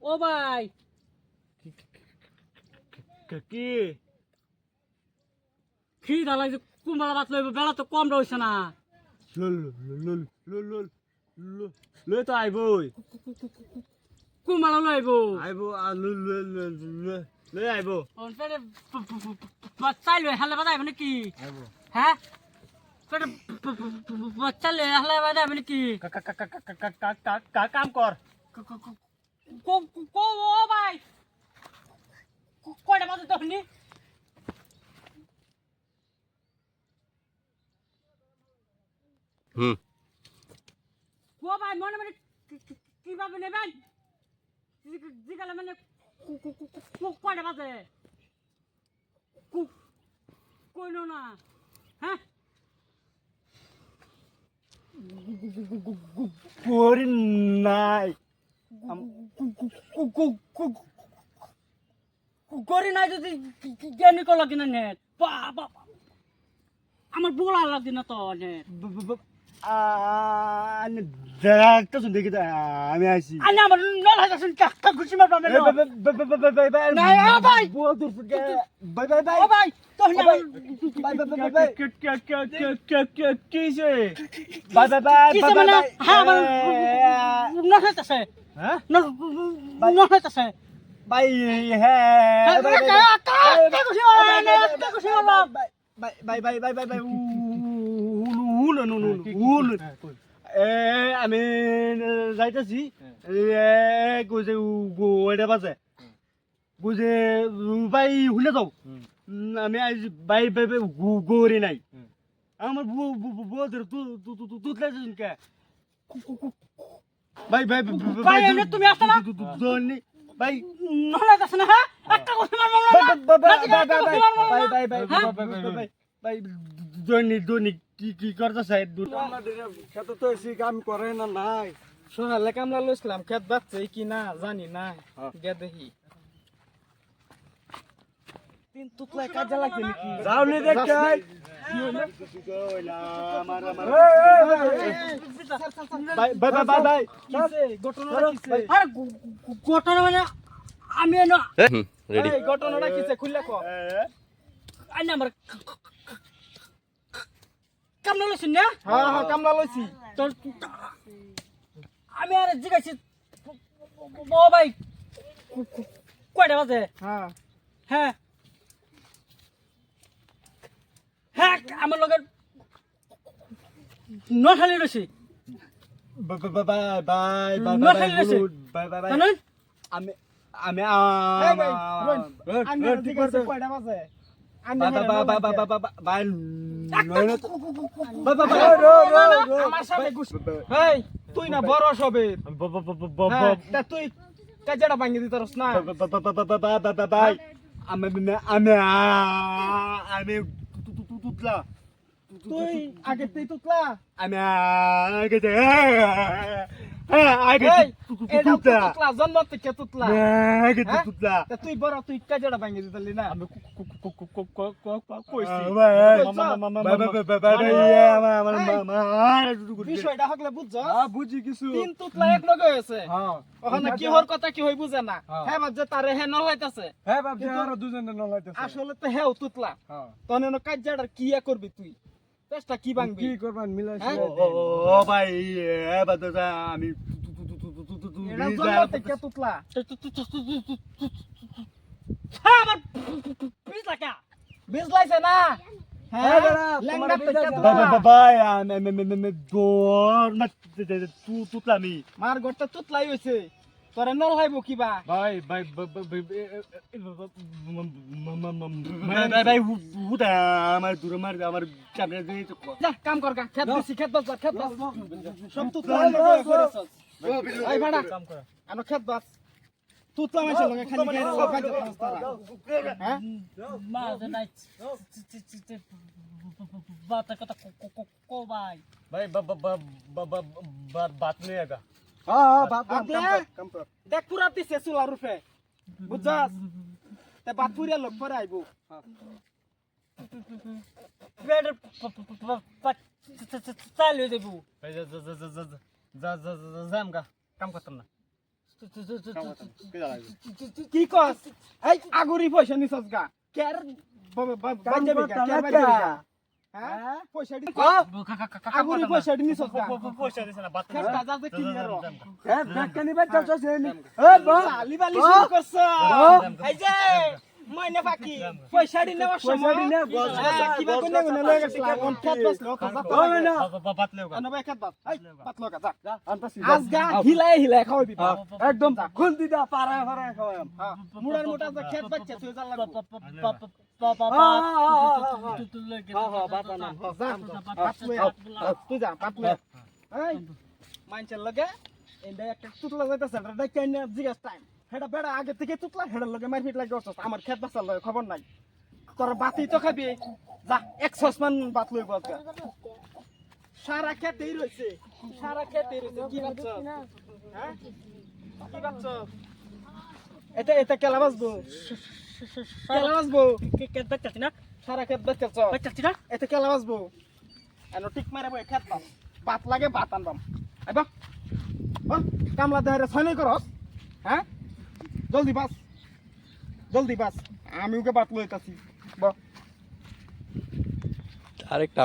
ও ভাই কি খিদা লাগছে কুমড়া ভাত লইব বেলা তো কম রইছে না লই তো আইবই কুমড়া লইব আইবো লই আইবো অন পেটে বাচ্চাই লই হালে বাদাইব নাকি আইবো হ্যাঁ পেটে বাচ্চা লই হালে বাদাইব নাকি কাম কর কো ও ভাই কয়টা বাজে তখনই ও ভাই মনে মনে কিভাবে নেবেন জিগালে মানে কয়টা বাজে কইলো না হ্যাঁ করি নাই করি নাই যদি জ্ঞানী কল কিনা নেট বাবা আমার বোলা লাগছে না তো নেট দেখতে শুন দেখি আমি আইছি আরে আমার নল হাজার টাকা খুশি মারবা না নাই ও ভাই বাই বাই বাই ও ভাই তো না বাই বাই বাই কিসে বাই বাই বাই কিসে মানে হ্যাঁ আমার নল হাজার হ্যাঁ নল হাজার বাই হ্যাঁ bye bye bye bye bye আমি যাইতেছি কইছে গোটা বাজে বুঝে ভাই হুলে যাও আমি আজ ভাই ভাই গড়ি নাই আমার বউদের তুতলে কে ভাই ভাই ভাই এনে তুমি আসছ না জনি ভাই নল হাজার না হ্যাঁ একটা খুশি মারবা না ভাই দৈনিক দৈনিক কি করতেছে খেতে তো এসি কাম করে না নাই সোনালে কামলা লইছিলাম খেত বাচ্চা কি না জানি না গে দেখি তিন তুতলায় কাজে লাগছে নাকি যাও নি দেখতে ভাই ভাই ভাই ভাই কিছে ঘটনাটা কিছে আরে ঘটনা মানে আমি এনে রেডি এই ঘটনাটা কিছে খুললে কো আইনা আমার কামনা লইছেন না হ্যাঁ হ্যাঁ কামলা লইছি তোর আমি আর জিগাইছি ও ভাই কয়টা বাজে হ্যাঁ হ্যাঁ হ্যাঁ আমার লগে নঠালি রয়েছি বাই বাই বাই নঠালি রয়েছে বাই বাই বাই এই জানেন ভাই রোন আমি ঠিক আছে কয়টা বাজে আমি আমার সাথে গুছ এই তুই না বড় সবে তা তুই কাজেটা ভাঙি দিতারস না তুই আগে তুই তুতলা তুতলা জন্ম থেকে তুতলা তা তুই বড় তুই কাজেটা ভাঙি দিতালি না বিষয়টা হকলে বুঝছ বুঝি কিছু তিন তুতলা এক লগে হয়েছে ওখানে কি হর কথা কি হই বুঝে না হ্যাঁ বাপ যে তারে হে নলাইতাছে হ্যাঁ বাপ আর দুজনে নলাইতেছে আসলে তো হেও তুতলা তখন কাজটা কি করবি তুই চেষ্টা কি ভাঙবি কি করবেন মিলাই হ্যাঁ? ও ভাই এবার তো আমি এটা জন্ম থেকে তুতলা হ্যাঁ আমার পিছ লাগা বীজ লাইছে না হ্যাঁ লেঙ্গা থেকে তুতলা ভাই আমি দৌড় না তুতলামি মার গড়টা তুতলাই হইছে তোরে নল হাইব কিবা ভাই ভাই ভাই হুদা আমার দূরে মার আমার ক্যামেরা দিয়ে তো যা কাম কর গা খেত দিছি খেত বাস খেত বাস সব তুতলা লগে করেছস এই ভাড়া কাম কর আনো খেত বাস তুতলা মাইছে লগে খালি গাইরা লগে যাস তারা হ্যাঁ মা নাই বাতা কথা কো ভাই ভাই बात नहीं आएगा হ্যাঁ বাপ কাম কর দেখ পুরা দিছে চুলা রূপে বুঝছস তে বাত পুরিয়া লোক পরে আইবো বেডের চালু দেবো ভাই যা জাম কা কাম করতাম না কি কস এই আগুরি পয়সা নিছস গা কের বাঞ্জাবি গা কের বাঞ্জাবি গা হ্যাঁ পয়সা দি আগুরি পয়সা দি নিছস গা পয়সা দিছ না বাত খেত বাজার যে কিনে রো এ ব্যাগটা নিবে চলছ নি এ লালি বালি শুরু করছ এই যে মাইনে ফাকি পয়সা দি নেওয়ার সময় কিবা কোনে কোনে লয়ে গেছলা কোন খেত বাস লোক ও না বাত লেও আনো ভাই খেত বাস এই বাত লোক যা আনতাছি আজ গা হিলাই হিলাই খাওয়াবি একদম খুল দিদা পাড়ায় পাড়ায় খাওয়াম মুড়ার মোটা যে খেত বাচ্চা তুই জাল লাগবো তুই যা বাত লয়ে এই মাইনচের লগে এন্ডা একটা তুতলা যাইতাছে এটা কেন জিগাস টাইম হেডা বেড়া আগে থেকে তুতলা হেডার লগে মারপিট লাগি করছস আমার খেত বাসার লগে খবর নাই তোর বাতি তো খাবি যা 100 মান বাত লইব আজকে সারা খেতেই রইছে কি বাচ্চ হ্যাঁ কি বাচ্চ এটা কেলা বাসবো কেলা বাসবো সারা খেত বাচ্চাছ এটা কেলা বাসবো এনো টিক মারে বই খেত বাস বাত লাগে বাত আনবাম আইবা কামলা দেহরে ছয়নই করস হ্যাঁ জলদি বাস আমি ওকে বাত লইতাছি ব আরেকটা